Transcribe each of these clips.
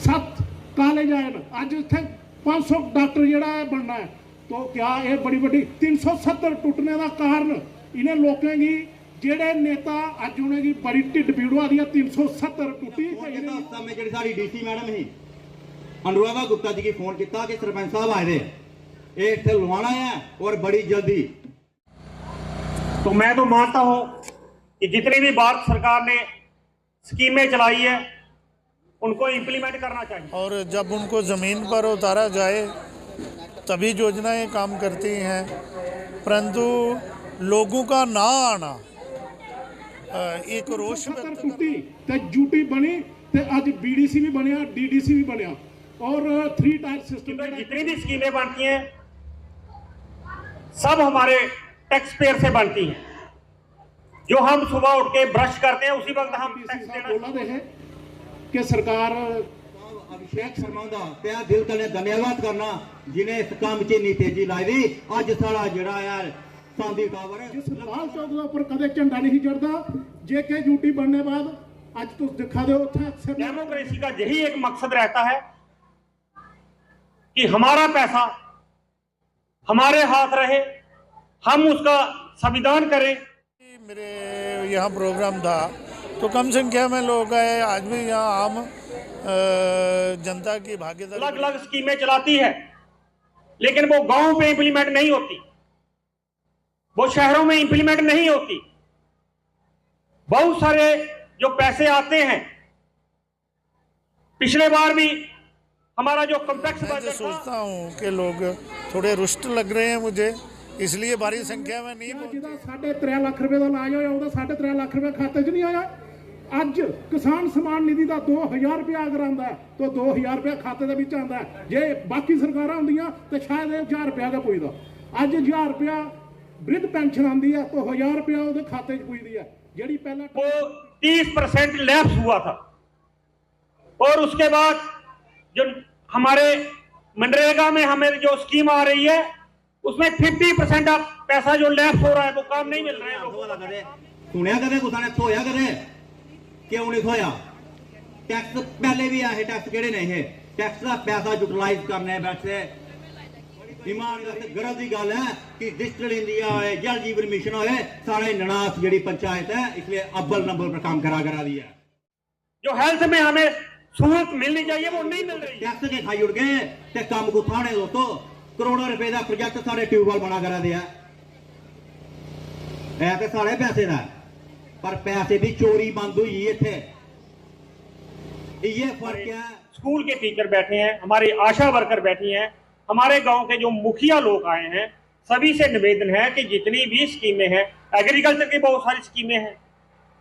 7 college आए न, अज इत्थे 500 डॉक्टर जिहड़ा है बनना है। तो क्या ये बड़ी बड़ी 370 टुटने का कारण इन्हें लोगों की जेडे नेता अज उन्हें बड़ी ढिड पीड़ होआ दी 370 टुटी। साड़ी डीसी मैडम ही अनुराधा गुप्ता जी की फोन किया कि सरपंच साहब आए थे इतने लवाना है और बड़ी जल्दी। तो मैं तो मानता हूं कि जितनी भी भारत सरकार ने स्कीमें चलाई है उनको इम्प्लीमेंट करना चाहिए, और जब उनको ज़मीन पर उतारा जाए तभी योजनाएं काम करती हैं, परंतु लोगों का ना आना एक रोष टूटी ते यूटी बनी ते अज बीडीसी भी बनया, डीडीसी भी बनया और 3 टायर सिस्टम। जितनी भी स्कीमें बनती हैं सब हमारे टैक्स पेयर से बनती हैं। जो हम सुबह उठ के ब्रश करते हैं उसी वक्त हम टैक्स देना कि सरकार अभिषेक शर्मा दा ते दिल तले धन्यवाद करना जिन्हें इस काम च इन्नी तेजी लाई दी। अज साड़ा जेड़ा यार सांदी टावर जिस लाल चौक के ऊपर कदे झंडा नहीं चढ़ता, जेके यूटी बनने बाद आज तुम दिखा दो अक्सर डेमोक्रेसी का यही एक मकसद रहता है कि हमारा पैसा हमारे हाथ रहे, हम उसका संविधान करें। मेरे यहाँ प्रोग्राम था तो कम संख्या में लोग आए। आज भी यहाँ आम जनता की भागीदारी अलग अलग स्कीमें चलाती है लेकिन वो गांव पे इंप्लीमेंट नहीं होती, वो शहरों में इंप्लीमेंट नहीं होती। बहुत सारे जो पैसे आते हैं, पिछले बार भी हमारा जो कॉम्प्लेक्स बजट सोचता हूँ कि लोग थोड़े रुष्ट लग रहे हैं मुझे, इसलिए भारी संख्या में नहीं पहुंचे। 3.5 लाख रुपए का लाज होया, 3.5 लाख रुपए खाते च नहीं आया। अज किसान सम्मान निधि का 2000 रुपया अगर आता है तो 2000 रुपया खाते के आता है। जे बाकी सरकार होंदियां तो शायद 1000 रुपया का पुजदा। अज 1000 रुपया वृद्ध पेंशन आती है तो 1000 रुपया वो खाते च पुजदी है। जी पहले वो 30% लैप्स हुआ था और उसके बाद जो हमारे मनरेगा में हमें जो स्कीम आ रही है उसमें 50% ऑफ पैसा जो लैप्स हो रहा है वो काम नहीं मिल रहा है। सुनिया कदे कुछ ने थोया कदे क्यों नहीं थोया? टैक्स पहले भी आए टैक्स केड़े नहीं है, टैक्स का पैसा यूटिलाइज करने बैठे ईमानदारी गर्व की गल है कि डिजिटल इंडिया है, जल जीवन मिशन है, सारे ननास जी पंचायत है इसलिए अव्वल नंबर पर काम करा दिया। जो हेल्थ में हमें सहूलत मिलनी चाहिए वो नहीं मिल रही। टैक्स के खाई उड़ गए ते काम को थाने दोस्तों करोड़ों रुपए का प्रोजेक्ट सारे ट्यूबवेल बना करा दिया है तो सारे पैसे का, पर पैसे की चोरी बंद हुई इत्थे। ये फर्क है। स्कूल के टीचर बैठे हैं, हमारी आशा वर्कर बैठी हैं, हमारे गांव के जो मुखिया लोग आए हैं, सभी से निवेदन है कि जितनी भी स्कीमें हैं, एग्रीकल्चर की बहुत सारी स्कीमें हैं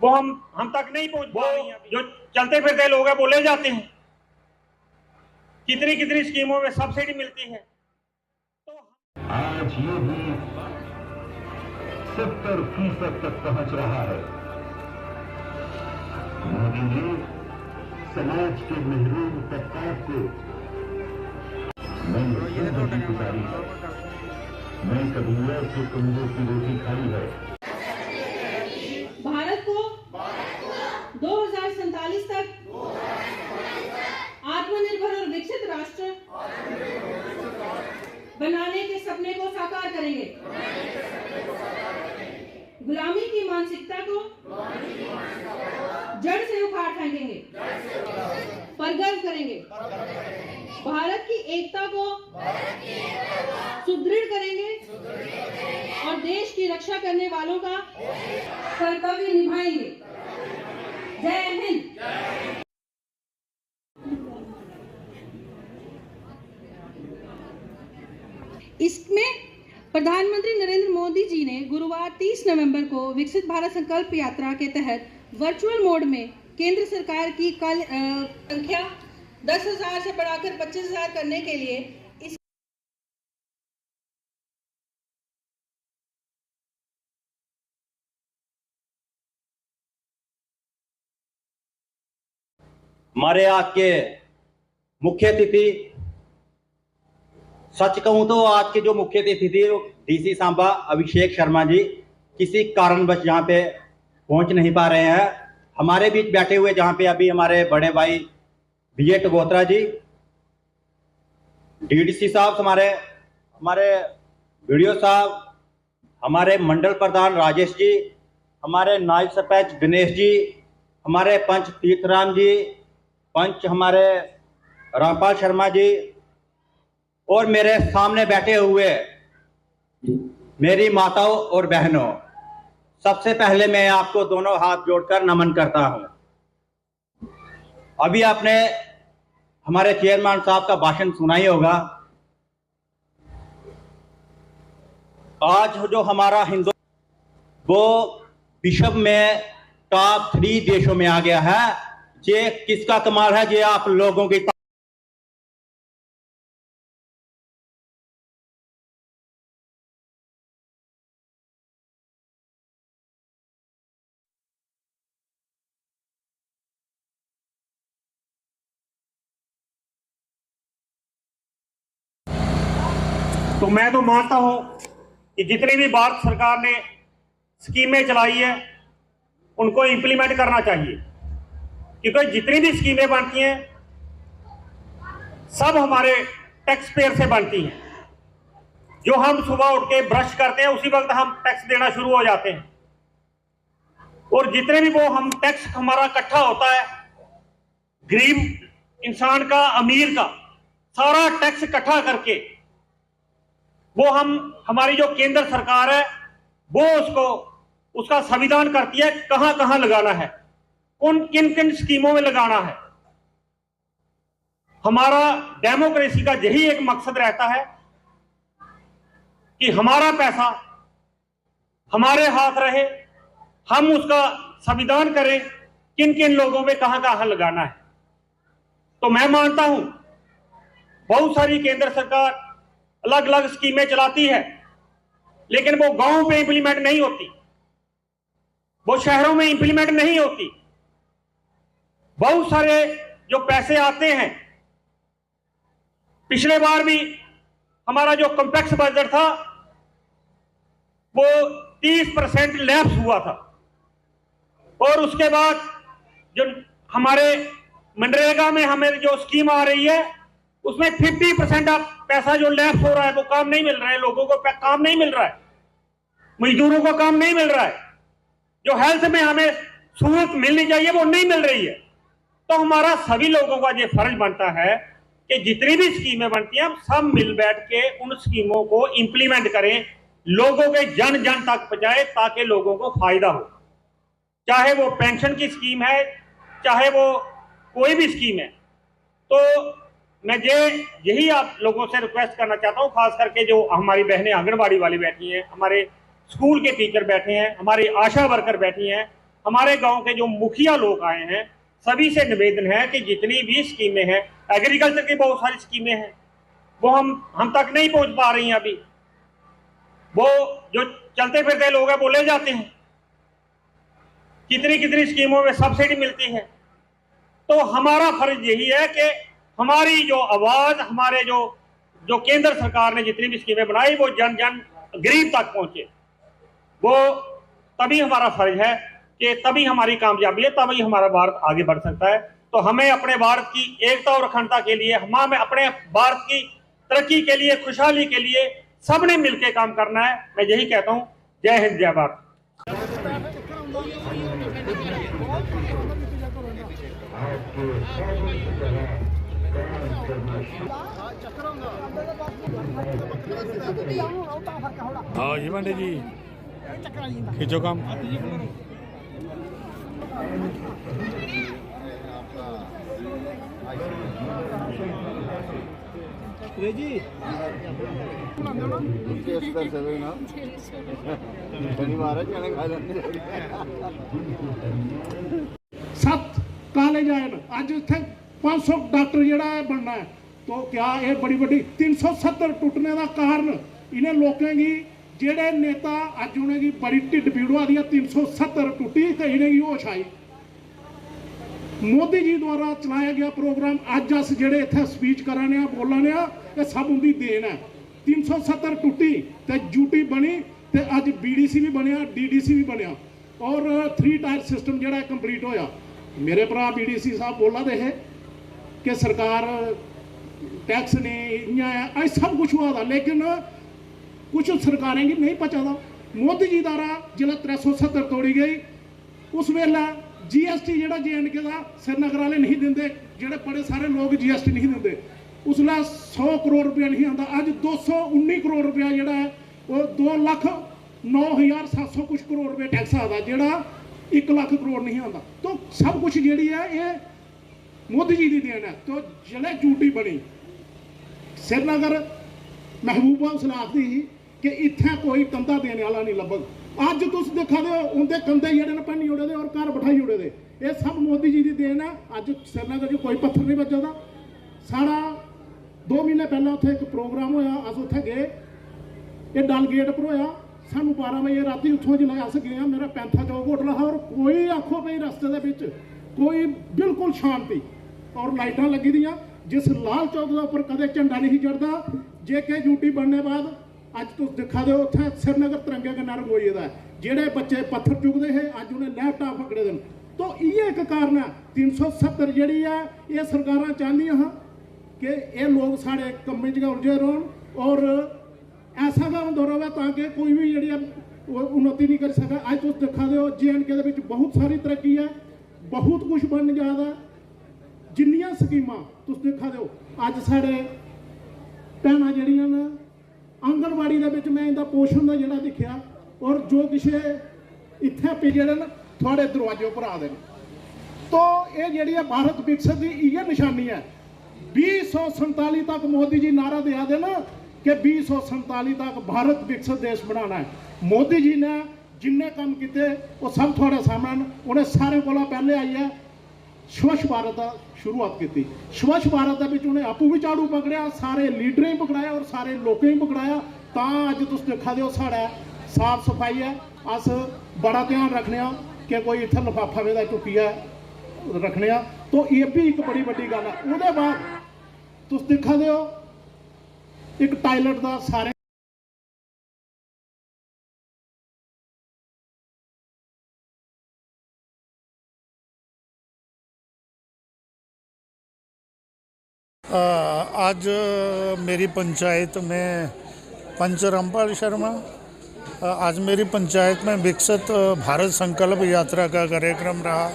वो हम तक नहीं पहुंच पा रही हैं। जो चलते फिरते लोग हैं वो ले जाते हैं। कितनी कितनी स्कीमों में सब्सिडी मिलती है। तो आज ये भी 70% तक पहुंच रहा है। मोदी ने समाज के महरूम तबका को गुजारी है। मैं कभी ऐसे कुंजों की रोटी खाई है। भारत को 2047 तक आत्मनिर्भर और विकसित राष्ट्र बनाने के सपने को साकार करेंगे। गुलामी की मानसिकता को जड़ से उखाड़ फेंकेंगे, पर गर्व करेंगे। भारत की एकता को सुदृढ़ करेंगे और देश की रक्षा करने वालों का कर्तव्य निभाएंगे। जय हिंद। इसमें प्रधानमंत्री नरेंद्र मोदी जी ने गुरुवार 30 नवंबर को विकसित भारत संकल्प यात्रा के तहत वर्चुअल मोड में केंद्र सरकार की संख्या 10,000 से बढ़ाकर 25,000 करने के लिए इस हमारे आज के मुख्य अतिथि, सच कहूं तो आज के जो मुख्य अतिथि थे डीसी सांबा अभिषेक शर्मा जी किसी कारणवश यहाँ पे पहुंच नहीं पा रहे हैं। हमारे बीच बैठे हुए जहाँ पे अभी हमारे बड़े भाई बीए टगोत्रा जी, डीडीसी साहब, हमारे वीडियो साहब, हमारे मंडल प्रधान राजेश जी, हमारे नायब सरपंच गणेश जी, हमारे पंच तीर्थराम जी, पंच हमारे रामपाल शर्मा जी, और मेरे सामने बैठे हुए मेरी माताओं और बहनों, सबसे पहले मैं आपको दोनों हाथ जोड़कर नमन करता हूं। अभी आपने हमारे चेयरमैन साहब का भाषण सुना ही होगा। आज जो हमारा हिंदू वो विश्व में टॉप 3 देशों में आ गया है। ये किसका कमाल है? ये आप लोगों की। तो मैं तो मानता हूं कि जितनी भी भारत सरकार ने स्कीमें चलाई है उनको इंप्लीमेंट करना चाहिए, क्योंकि जितनी भी स्कीमें बनती हैं सब हमारे टैक्स पेयर से बनती हैं। जो हम सुबह उठ के ब्रश करते हैं उसी वक्त हम टैक्स देना शुरू हो जाते हैं, और जितने भी वो हम टैक्स हमारा इकट्ठा होता है, गरीब इंसान का, अमीर का, सारा टैक्स इकट्ठा करके वो हमारी जो केंद्र सरकार है वो उसका संविधान करती है कहां कहां लगाना है, किन किन स्कीमों में लगाना है। हमारा डेमोक्रेसी का यही एक मकसद रहता है कि हमारा पैसा हमारे हाथ रहे, हम उसका संविधान करें किन किन लोगों में कहां कहां लगाना है। तो मैं मानता हूं बहुत सारी केंद्र सरकार अलग अलग स्कीमें चलाती है, लेकिन वो गांव पे इंप्लीमेंट नहीं होती, वो शहरों में इंप्लीमेंट नहीं होती। बहुत सारे जो पैसे आते हैं, पिछले बार भी हमारा जो कॉम्प्लेक्स बजट था वो 30% लैप्स हुआ था, और उसके बाद जो हमारे मनरेगा में हमें जो स्कीम आ रही है उसमें 50% आप पैसा जो लैप्स हो रहा है वो काम नहीं मिल रहा है, लोगों को काम नहीं मिल रहा है, मजदूरों को काम नहीं मिल रहा है, जो हेल्थ में हमें सहूलत मिलनी चाहिए वो नहीं मिल रही है। तो हमारा सभी लोगों का ये फर्ज बनता है कि जितनी भी स्कीमें बनती हैं हम सब मिल बैठ के उन स्कीमों को इंप्लीमेंट करें, लोगों के जन जन तक पहुंचाए ताकि लोगों को फायदा हो। चाहे वो पेंशन की स्कीम है, चाहे वो कोई भी स्कीम है। तो मैं यही आप लोगों से रिक्वेस्ट करना चाहता हूं, खास करके जो हमारी बहनें आंगनबाड़ी वाली बैठी हैं, हमारे स्कूल के टीचर बैठे हैं, हमारी आशा वर्कर बैठी हैं, हमारे गांव के जो मुखिया लोग आए हैं, सभी से निवेदन है कि जितनी भी स्कीमें हैं, एग्रीकल्चर की बहुत सारी स्कीमें हैं वो हम तक नहीं पहुंच पा रही हैं। अभी वो जो चलते फिरते लोग हैं वो ले जाते हैं, कितनी कितनी स्कीमों में सब्सिडी मिलती है। तो हमारा फर्ज यही है कि हमारी जो आवाज, हमारे जो केंद्र सरकार ने जितनी भी स्कीमें बनाई वो जन जन गरीब तक पहुंचे। वो तभी हमारा फर्ज है कि तभी हमारी कामयाबी है, तभी हमारा भारत आगे बढ़ सकता है। तो हमें अपने भारत की एकता और अखंडता के लिए, हमें अपने भारत की तरक्की के लिए, खुशहाली के लिए सबने मिलकर काम करना है। मैं यही कहता हूं। जय हिंद, जय भारत। हाँ जी पांडे जी, खींचो काम। सत्त कॉलेज आए न, अज इत्थे 500 डॉक्टर जिहड़ा है बनना है। तो क्या ये बड़ी बड़ी 370 टुटने का कारण इन्हें लोगों की जेड़े नेता अज उन्हें की बड़ी ढिड पीड़ आदि 370 टुटी तो इन्हें होश आई। मोदी जी द्वारा चलाया गया प्रोग्राम अज अस जेड़े इत्थे स्पीच कराने बोलाने ये सब उनकी देन है। 370 टुटी तो यूटी बनी तो अज BDC भी बनया, DDC भी बनया और 3 टायर सिस्टम जेड़ा कंप्लीट होया। मेरे भरा BDC साहब बोला दे है कि सरकार टैक्स ने इ'यां है, सब कुछ हुआ था, लेकिन कुछ सरकारें गी नहीं पचा दा। मोदी जी द्वारा जिसलै 370 तोड़ी गई, उस वेल्लै GST जेह्ड़ा JNK दा श्रीनगर वाले नहीं दिंदे, जेह्ड़े बड़े सारे लोग GST नहीं दिंदे, उसलै 100 करोड़ रुपया नहीं आंदा। अज 219 करोड़ रुपया जेह्ड़ा है वो 2,09,700 कुछ करोड़ रुपये टैक्स आता, जेह्ड़ा 1 लाख करोड़ नहीं आंदा। तो सब कुछ जेह्ड़ी है ये मोदी जी की देन है। तो जिसलै ड्यूटी बनी श्रीनगर, महबूबा उसलै आखदी ही कि इत्थै कोई कंधा देने वाला नहीं लब्भग। अज तुस दिक्खा दे हो उंदे कंधे जेह्ड़े न भन्नी ओड़े दे और घर बिठाई ओड़े दे। ये सब मोदी जी की देन है। अज श्रीनगर च कोई पत्थर नहीं बज्जा दा। साढ़ा 2 महीने पहले उत्थे एक प्रोग्राम होया, अस उत्थे गए, ये डल गेट पर होया। सानू 12 बजे राती उत्थों जिसलै अस गए, मेरा पैंथा चौक होटल हा और कोई आखो भाई रस्ते दे विच कोई बिल्कुल शांति और लाइटां लगी दियां। जिस लाल चौक के उपर कदे झंडा नहीं चढ़ता, JK ड्यूटी बनने बाद अज तुस दिखा दे उत्थे श्रीनगर तिरंगे कन्नै रंगोई दा है। जेह्ड़े बच्चे पत्थर चुकदे हे अज उन्हें लैपटॉप पकड़े दे न। तो इ'यै इक कारण है 370 जेह्ड़ी है ये सरकारां चाहदियां हां कि ये लोग साढ़े कम्में च गै उलझे रौह्न और ऐसा गै होंदा रवै ताकि कोई भी जेह्ड़ी उन्नति नहीं करी सकै। अज तुस दिखा दे हो JNK दे विच बहुत सारी तरक्की है, बहुत कुछ बन जा दा। जिन्नियां स्कीमां तुस दिखा दे हो, अज साढ़े भैनां जेह्ड़ियां न आंगनबाड़ी दे विच मैं इंदा पोषण दा जेह्ड़ा दिक्खेआ और जो किश इत्थै पे जेह्ड़े न थुआढ़े दरवाजे उप्पर आ दे न। तो ये जेह्ड़ी है भारत विकसित दी इ'यै निशानी है। 2047 तक मोदी जी नारा दिया दे ना कि 2047 तक भारत विकसित देश बनाना है। मोदी जी ने जिन्ने कम किए वो सब थोड़े सामने न। उन्हें सारे कोला पहले आई है स्वच्छ भारत का शुरुआत की। स्वच्छ भारत के विच उन्हें आपू भी झाड़ू पकड़िया, सारे लीडरें ही पकड़ाया और सारे लोकें ही पकड़ाया। तां अज तुस दिक्खा दे साढ़ा साफ सफाई है। अस बड़ा ध्यान रखने कि कोई इत्थै लफाफा वेदा चुक्कियै रखने। तो ये भी एक बड़ी वड्डी गल है। उहदे बाद तुस दिक्खा दे हो एक टायलेट का सारे आज मेरी पंचायत में पंच रामपाल शर्मा, आज मेरी पंचायत में विकसित भारत संकल्प यात्रा का कार्यक्रम रहा,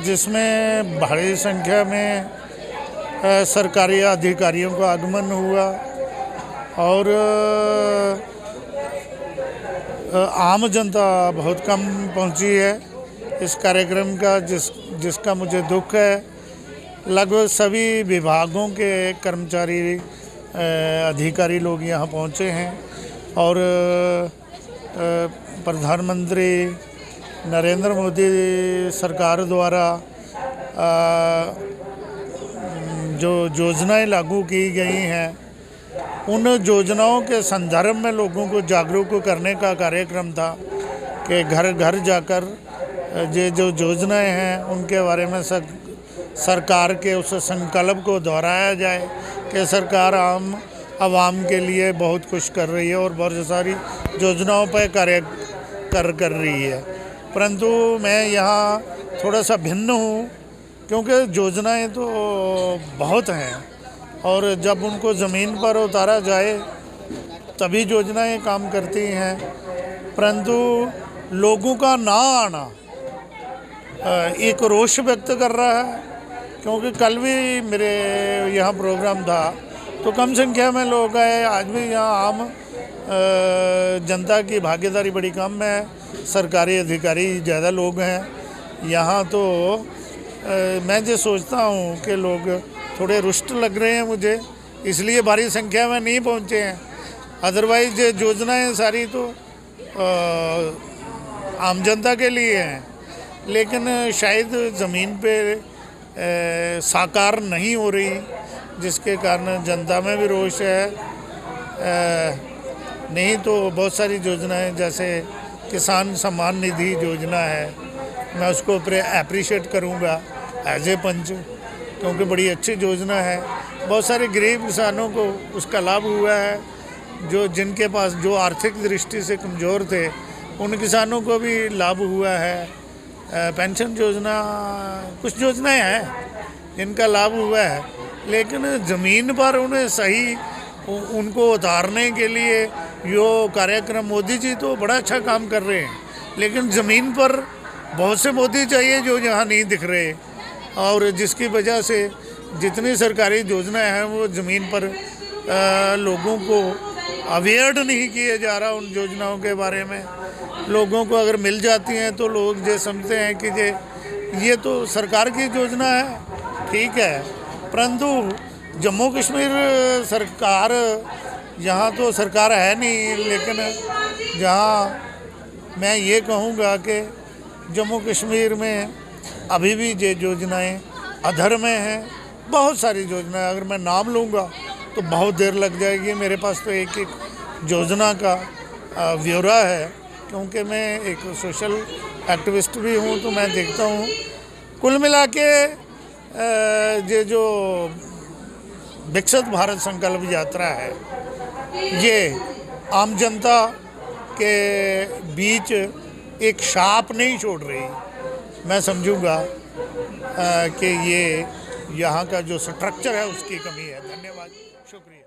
जिसमें भारी संख्या में सरकारी अधिकारियों का आगमन हुआ और आम जनता बहुत कम पहुंची है इस कार्यक्रम का, जिसका मुझे दुख है। लगभग सभी विभागों के कर्मचारी अधिकारी लोग यहाँ पहुँचे हैं और प्रधानमंत्री नरेंद्र मोदी सरकार द्वारा जो योजनाएं लागू की गई हैं, उन योजनाओं के संदर्भ में लोगों को जागरूक करने का कार्यक्रम था कि घर घर जाकर ये जो योजनाएं हैं उनके बारे में सरकार के उस संकल्प को दोहराया जाए कि सरकार आवाम के लिए बहुत कुछ कर रही है और बहुत सारी योजनाओं पर कार्य कर रही है। परंतु मैं यहाँ थोड़ा सा भिन्न हूँ, क्योंकि योजनाएं तो बहुत हैं और जब उनको ज़मीन पर उतारा जाए तभी योजनाएं काम करती हैं। परंतु लोगों का ना आना एक रोष व्यक्त कर रहा है, क्योंकि कल भी मेरे यहाँ प्रोग्राम था तो कम संख्या में लोग आए। आज भी यहाँ आम जनता की भागीदारी बड़ी कम है, सरकारी अधिकारी ज़्यादा लोग हैं यहाँ। तो मैं जो सोचता हूँ कि लोग थोड़े रुष्ट लग रहे हैं मुझे, इसलिए भारी संख्या में नहीं पहुँचे हैं। अदरवाइज ये योजनाएं सारी तो आम जनता के लिए हैं, लेकिन शायद ज़मीन पे साकार नहीं हो रही, जिसके कारण जनता में भी रोष है। नहीं तो बहुत सारी योजनाएं जैसे किसान सम्मान निधि योजना है, मैं उसको अप्रिशिएट करूंगा एज ए पंच, क्योंकि बड़ी अच्छी योजना है। बहुत सारे गरीब किसानों को उसका लाभ हुआ है, जो जिनके पास जो आर्थिक दृष्टि से कमज़ोर थे उन किसानों को भी लाभ हुआ है। पेंशन योजना, कुछ योजनाएं हैं इनका लाभ हुआ है, लेकिन ज़मीन पर उन्हें सही उनको उतारने के लिए यो कार्यक्रम, मोदी जी तो बड़ा अच्छा काम कर रहे हैं, लेकिन ज़मीन पर बहुत से मोदी चाहिए जो यहाँ नहीं दिख रहे, और जिसकी वजह से जितनी सरकारी योजनाएं हैं वो ज़मीन पर लोगों को अवेयर्ड नहीं किया जा रहा उन योजनाओं के बारे में। लोगों को अगर मिल जाती हैं तो लोग ये समझते हैं कि ये तो सरकार की योजना है, ठीक है, परंतु जम्मू कश्मीर सरकार, यहाँ तो सरकार है नहीं, लेकिन जहाँ मैं ये कहूँगा कि जम्मू कश्मीर में अभी भी ये योजनाएं अधर में हैं। बहुत सारी योजनाएं, अगर मैं नाम लूँगा तो बहुत देर लग जाएगी। मेरे पास तो एक एक योजना का ब्यौरा है, क्योंकि मैं एक सोशल एक्टिविस्ट भी हूँ, तो मैं देखता हूँ। कुल मिला के ये जो विकसित भारत संकल्प यात्रा है, ये आम जनता के बीच एक छाप नहीं छोड़ रही। मैं समझूंगा कि ये यहाँ का जो स्ट्रक्चर है उसकी कमी है। धन्यवाद, शुक्रिया।